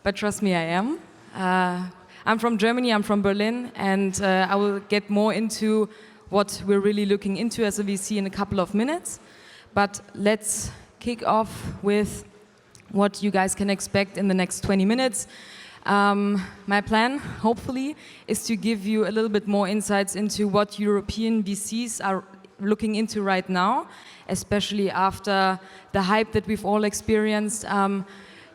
but trust me, I am. I'm from Germany, I'm from Berlin, and I will get more into what we're really looking into as a VC in a couple of minutes. But let's kick off with what you guys can expect in the next 20 minutes. My plan, hopefully, is to give you a little bit more insights into what European VCs are looking into right now, especially after the hype that we've all experienced.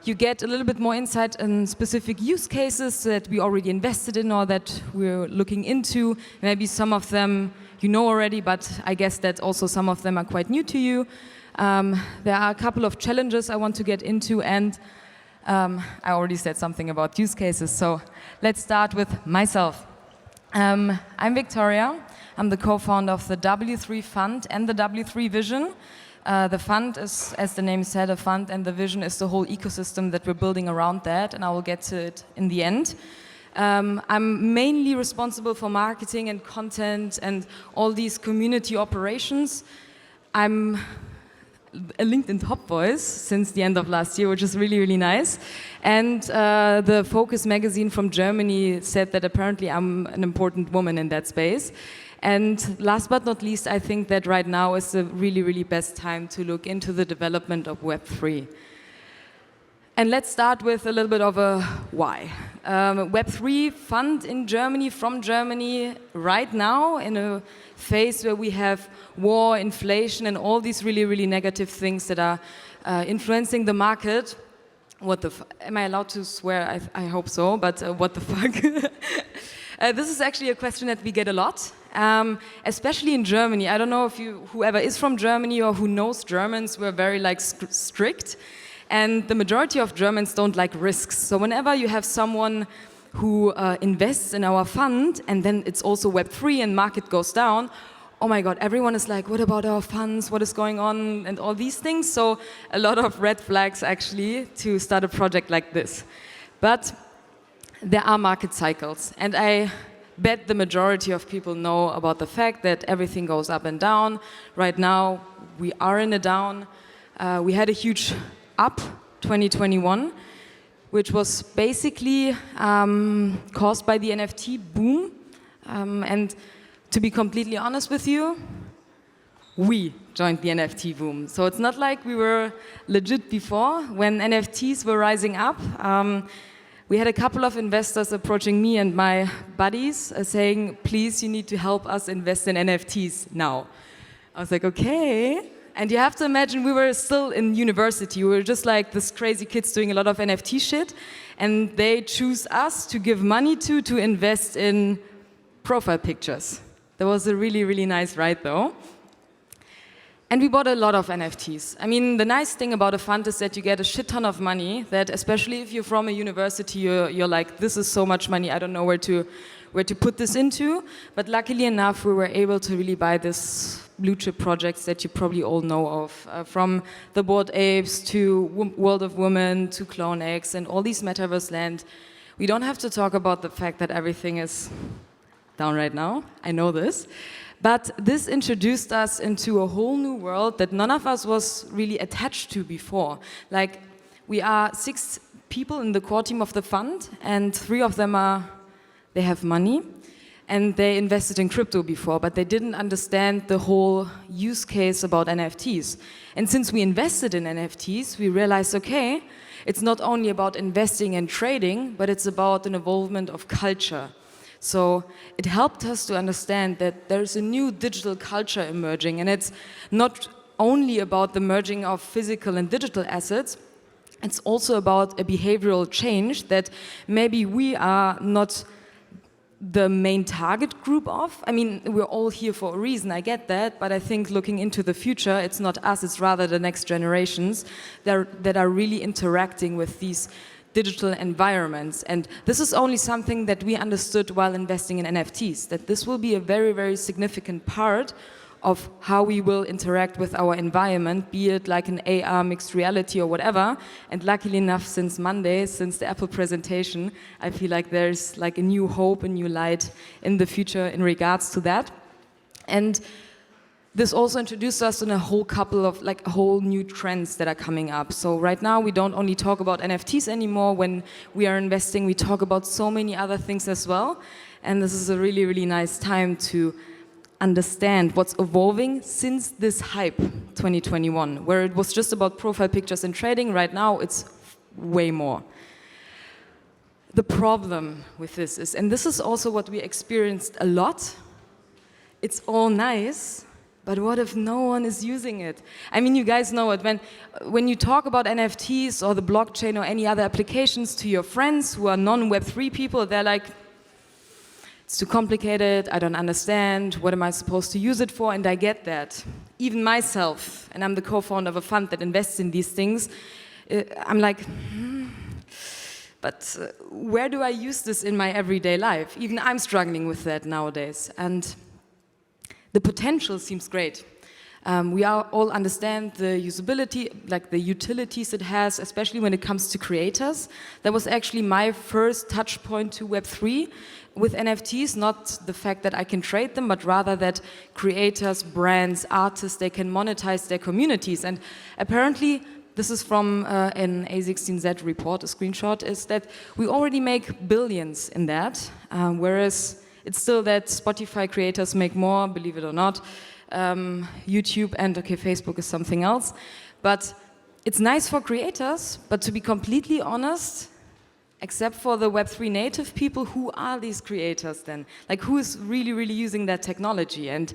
You get a little bit more insight in specific use cases that we already invested in or that we're looking into. Maybe some of them you know already, but I guess that also some of them are quite new to you. There are a couple of challenges I want to get into, and I already said something about use cases, so let's start with myself. I'm Vicktoria. I'm the co-founder of the W3 Fund and the W3 Vision. The fund is, as the name said, a fund, and the vision is the whole ecosystem that we're building around that, and I will get to it in the end. I'm mainly responsible for marketing and content and all these community operations. I'm a LinkedIn top voice since the end of last year, which is really, really nice. And the Focus magazine from Germany said that apparently I'm an important woman in that space. And last but not least, I think that right now is the really, really best time to look into the development of Web3. And let's start with a little bit of a why. Web3 fund in Germany, from Germany, right now in a phase where we have war, inflation, and all these really, really negative things that are influencing the market. What the am I allowed to swear? I hope so, but what the fuck? This is actually a question that we get a lot, especially in Germany. I don't know if whoever is from Germany or who knows Germans, we're very strict. And the majority of Germans don't like risks. So whenever you have someone who invests in our fund, and then it's also Web3 and market goes down, oh my God, everyone is like, what about our funds? What is going on? And all these things. So a lot of red flags, actually, to start a project like this. But there are market cycles. And I bet the majority of people know about the fact that everything goes up and down. Right now, we are in a down. We had a huge up 2021, which was basically caused by the NFT boom. And to be completely honest with you, we joined the NFT boom. So it's not like we were legit before. When NFTs were rising up, we had a couple of investors approaching me and my buddies saying, please, you need to help us invest in NFTs now. I was like, okay. And you have to imagine we were still in university. We were just like this crazy kids doing a lot of NFT shit. And they choose us to give money to invest in profile pictures. That was a really, really nice ride though. And we bought a lot of NFTs. I mean, the nice thing about a fund is that you get a shit ton of money that, especially if you're from a university, you're like, this is so much money, I don't know where to put this into. But luckily enough, we were able to really buy this blue chip projects that you probably all know of, from the Bored Apes to World of Women to CloneX and all these Metaverse land. We don't have to talk about the fact that everything is down right now. I know this. But this introduced us into a whole new world that none of us was really attached to before. Like, we are 6 people in the core team of the fund, and 3 of them they have money, and they invested in crypto before, but they didn't understand the whole use case about NFTs. And since we invested in NFTs, we realized, okay, it's not only about investing and trading, but it's about an involvement of culture. So it helped us to understand that there's a new digital culture emerging, and it's not only about the merging of physical and digital assets, it's also about a behavioral change that maybe we are not the main target group of. I mean, we're all here for a reason, I get that, but I think looking into the future, it's not us, it's rather the next generations that are really interacting with these digital environments. And this is only something that we understood while investing in NFTs, that this will be a very, very significant part of how we will interact with our environment, be it like an AR, mixed reality or whatever. And luckily enough, since Monday, since the Apple presentation, I feel like there's like a new hope, a new light in the future in regards to that. And this also introduced us in a whole couple of whole new trends that are coming up. So right now we don't only talk about NFTs anymore. When we are investing, we talk about so many other things as well. And this is a really, really nice time to understand what's evolving since this hype 2021, where it was just about profile pictures and trading. Right now it's way more. The problem with this is, and this is also what we experienced a lot, it's all nice, but what if no one is using it? I mean, you guys know it. When you talk about NFTs or the blockchain or any other applications to your friends who are non-Web3 people, they're like, it's too complicated, I don't understand, what am I supposed to use it for? And I get that. Even myself, and I'm the co-founder of a fund that invests in these things, I'm like, but where do I use this in my everyday life? Even I'm struggling with that nowadays. And the potential seems great. We all understand the usability, like the utilities it has, especially when it comes to creators. That was actually my first touch point to Web3 with NFTs, not the fact that I can trade them, but rather that creators, brands, artists, they can monetize their communities. And apparently, this is from an A16Z report, a screenshot, is that we already make billions in that, whereas it's still that Spotify creators make more, believe it or not. YouTube and, okay, Facebook is something else. But it's nice for creators, but to be completely honest, except for the Web3 native people, who are these creators then? Like, who is really, really using that technology? And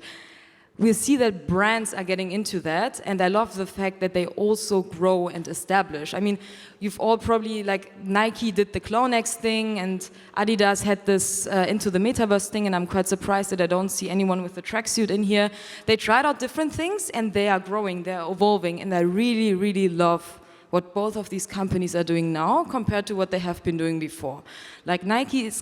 we see that brands are getting into that, and I love the fact that they also grow and establish. I mean, you've all probably, like, Nike did the CloneX thing, and Adidas had this into the Metaverse thing, and I'm quite surprised that I don't see anyone with a tracksuit in here. They tried out different things, and they are growing, they're evolving, and I really, really love what both of these companies are doing now compared to what they have been doing before. Like, Nike is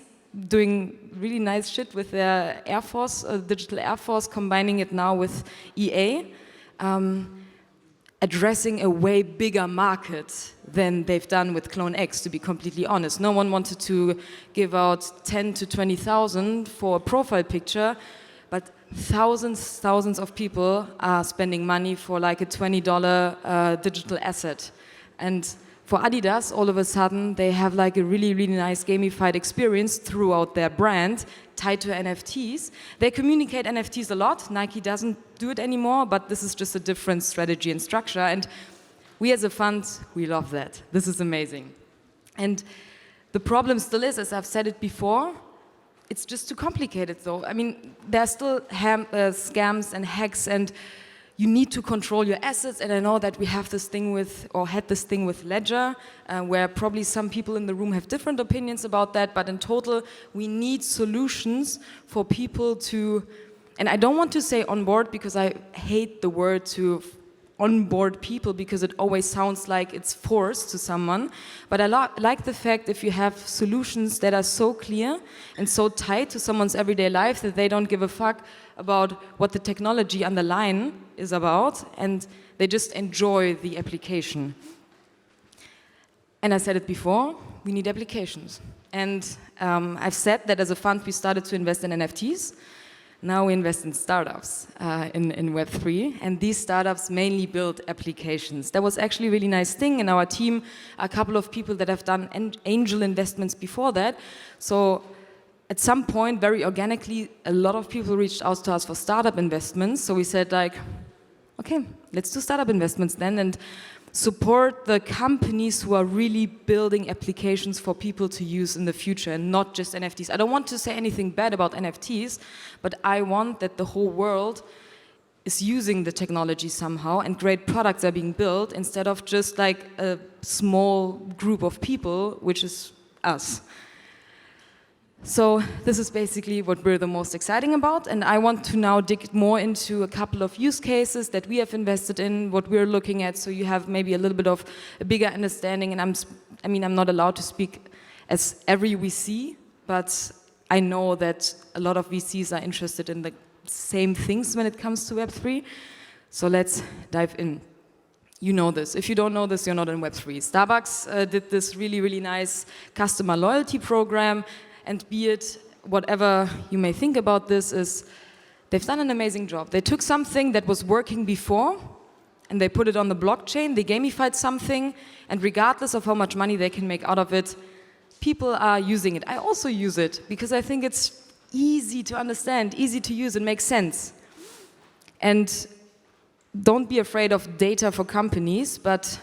doing really nice shit with their Air Force, digital Air Force, combining it now with EA, addressing a way bigger market than they've done with CloneX, to be completely honest. No one wanted to give out 10 to 20,000 for a profile picture, but thousands of people are spending money for like a $20 digital asset. And for Adidas, all of a sudden, they have like a really, really nice gamified experience throughout their brand tied to NFTs. They communicate NFTs a lot. Nike doesn't do it anymore, but this is just a different strategy and structure. And we as a fund, we love that. This is amazing. And the problem still is, as I've said it before, it's just too complicated though. I mean, there are still scams and hacks, and you need to control your assets, and I know that we have this thing with, or had this thing with Ledger, where probably some people in the room have different opinions about that, but in total, we need solutions for people to, and I don't want to say onboard because I hate the word to onboard people because it always sounds like it's forced to someone, but I like the fact if you have solutions that are so clear and so tied to someone's everyday life that they don't give a fuck about what the technology underlying is about, and they just enjoy the application. And I said it before, we need applications. And I've said that as a fund we started to invest in NFTs. Now we invest in startups in Web3, and these startups mainly build applications. That was actually a really nice thing. In our team, a couple of people that have done angel investments before that. So at some point, very organically, a lot of people reached out to us for startup investments. So we said like, okay, let's do startup investments then and support the companies who are really building applications for people to use in the future and not just NFTs. I don't want to say anything bad about NFTs, but I want that the whole world is using the technology somehow and great products are being built instead of just like a small group of people, which is us. So this is basically what we're the most exciting about, and I want to now dig more into a couple of use cases that we have invested in, what we're looking at, so you have maybe a little bit of a bigger understanding. And I'm not allowed to speak as every VC, but I know that a lot of VCs are interested in the same things when it comes to Web3. So let's dive in. You know this. If you don't know this, you're not in Web3. Starbucks did this really, really nice customer loyalty program. And be it whatever you may think about this, is they've done an amazing job. They took something that was working before and they put it on the blockchain, they gamified something, and regardless of how much money they can make out of it, people are using it. I also use it because I think it's easy to understand, easy to use, and makes sense. And don't be afraid of data for companies, but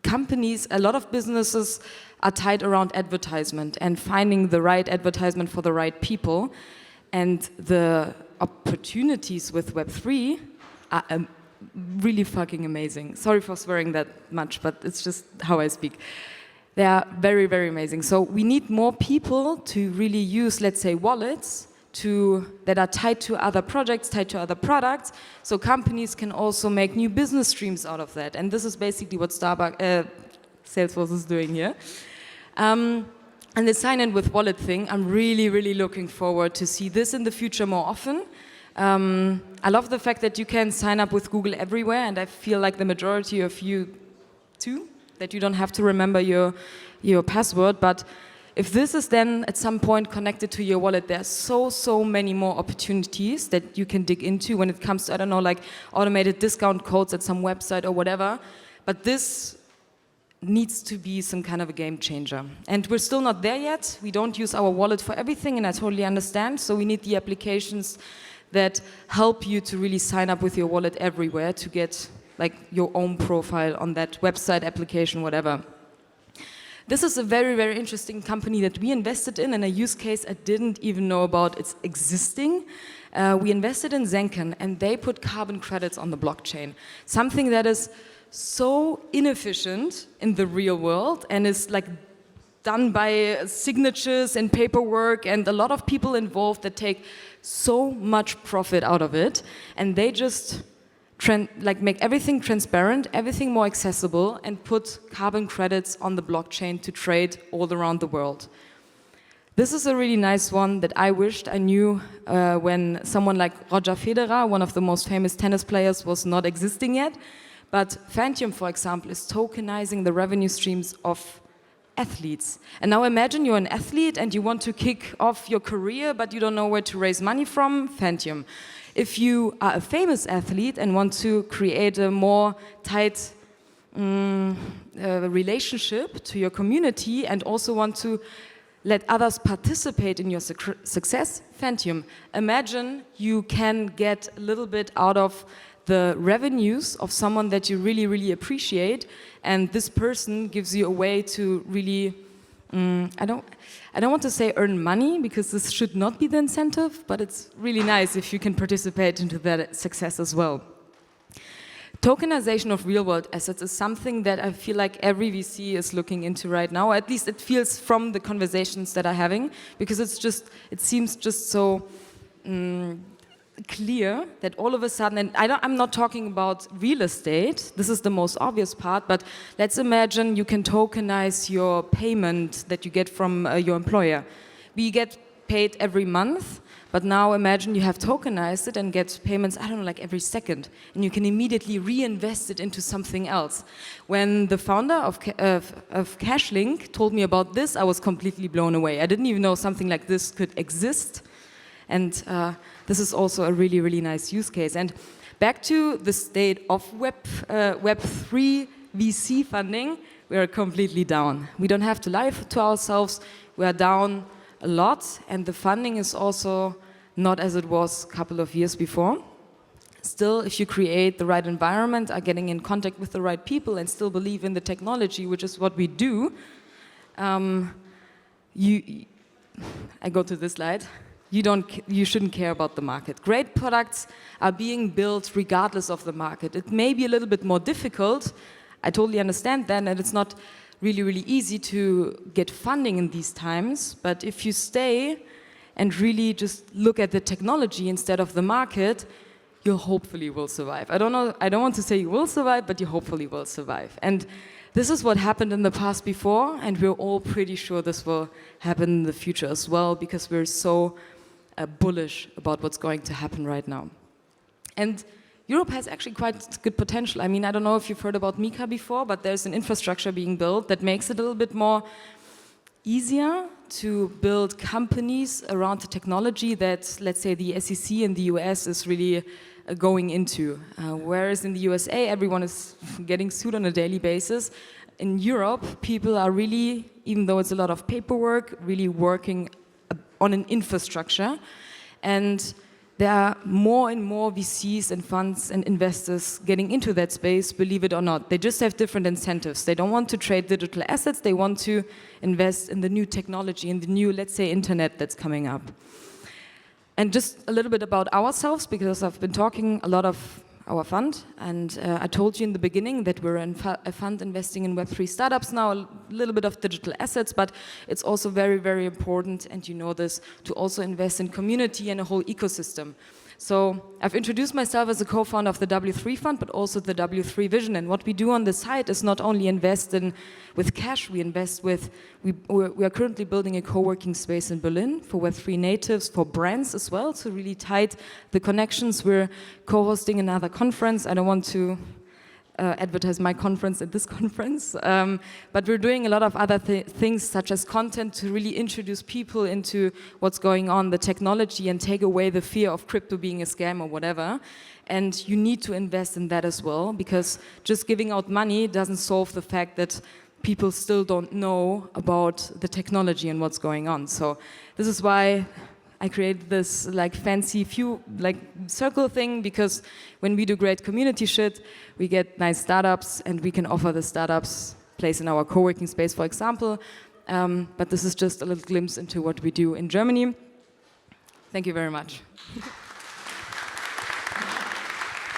companies, a lot of businesses are tied around advertisement and finding the right advertisement for the right people. And the opportunities with Web3 are really fucking amazing. Sorry for swearing that much, but it's just how I speak. They are very, very amazing. So we need more people to really use, let's say, wallets that are tied to other projects, tied to other products, so companies can also make new business streams out of that. And this is basically what Salesforce is doing here. And the sign-in with wallet thing, I'm really, really looking forward to see this in the future more often. I love the fact that you can sign up with Google everywhere, and I feel like the majority of you too, that you don't have to remember your password. But if this is then at some point connected to your wallet, there's so many more opportunities that you can dig into when it comes to, I don't know, like automated discount codes at some website or whatever. But this needs to be some kind of a game changer. And we're still not there yet. We don't use our wallet for everything, and I totally understand. So we need the applications that help you to really sign up with your wallet everywhere to get like your own profile on that website, application, whatever. This is a very, very interesting company that we invested in, and a use case I didn't even know about it's existing. We invested in Zenken, and they put carbon credits on the blockchain. Something that is so inefficient in the real world and is like done by signatures and paperwork and a lot of people involved that take so much profit out of it. And they just make everything transparent, everything more accessible, and put carbon credits on the blockchain to trade all around the world. This is a really nice one that I wished I knew when someone like Roger Federer, one of the most famous tennis players, was not existing yet. But Phantom, for example, is tokenizing the revenue streams of athletes. And now imagine you're an athlete and you want to kick off your career, but you don't know where to raise money from, Phantom. If you are a famous athlete and want to create a more tight relationship to your community and also want to let others participate in your success, Phantom. Imagine you can get a little bit out of the revenues of someone that you really, really appreciate, and this person gives you a way to really, I don't want to say earn money, because this should not be the incentive, but it's really nice if you can participate into that success as well. Tokenization of real-world assets is something that I feel like every VC is looking into right now. At least it feels from the conversations that I'm having, because it seems just so clear that all of a sudden, and I'm not talking about real estate, this is the most obvious part, but let's imagine you can tokenize your payment that you get from your employer. We get paid every month, but now imagine you have tokenized it and get payments, I don't know, like every second, and you can immediately reinvest it into something else. When the founder of Cashlink told me about this, I was completely blown away. I didn't even know something like this could exist. And this is also a really, really nice use case. And back to the state of Web3 VC funding, we are completely down. We don't have to lie to ourselves. We are down a lot, and the funding is also not as it was a couple of years before. Still, if you create the right environment, are getting in contact with the right people, and still believe in the technology, which is what we do, I go to this slide. You shouldn't care about the market. Great products are being built regardless of the market. It may be a little bit more difficult. I totally understand that, and it's not really, really easy to get funding in these times. But if you stay and really just look at the technology instead of the market, you hopefully will survive. I don't want to say you will survive, but you hopefully will survive. And this is what happened in the past before, and we're all pretty sure this will happen in the future as well, because we're so bullish about what's going to happen right now. And Europe has actually quite good potential. I mean, I don't know if you've heard about Mika before, but there's an infrastructure being built that makes it a little bit more easier to build companies around the technology that, let's say, the SEC in the US is really going into. Whereas in the USA, everyone is getting sued on a daily basis. In Europe, people are really, even though it's a lot of paperwork, really working on an infrastructure. And there are more and more VCs and funds and investors getting into that space, believe it or not. They just have different incentives. They don't want to trade digital assets. They want to invest in the new technology, in the new, let's say, internet that's coming up. And just a little bit about ourselves, because I've been talking a lot of our fund, and I told you in the beginning that we're a fund investing in Web3 startups now, a little bit of digital assets, but it's also very, very important, and you know this, to also invest in community and a whole ecosystem. So I've introduced myself as a co-founder of the W3 fund, but also the W3 vision. And what we do on the side is not only invest in with cash, we invest with, we are currently building a co-working space in Berlin for Web3 natives, for brands as well, to really tight the connections. We're co-hosting another conference. I don't want to advertise my conference at this conference, but we're doing a lot of other things such as content to really introduce people into what's going on, the technology, and take away the fear of crypto being a scam or whatever. And you need to invest in that as well, because just giving out money doesn't solve the fact that people still don't know about the technology and what's going on. So this is why I created this like fancy circle thing, because when we do great community shit, we get nice startups and we can offer the startups place in our co-working space, for example. But this is just a little glimpse into what we do in Germany. Thank you very much.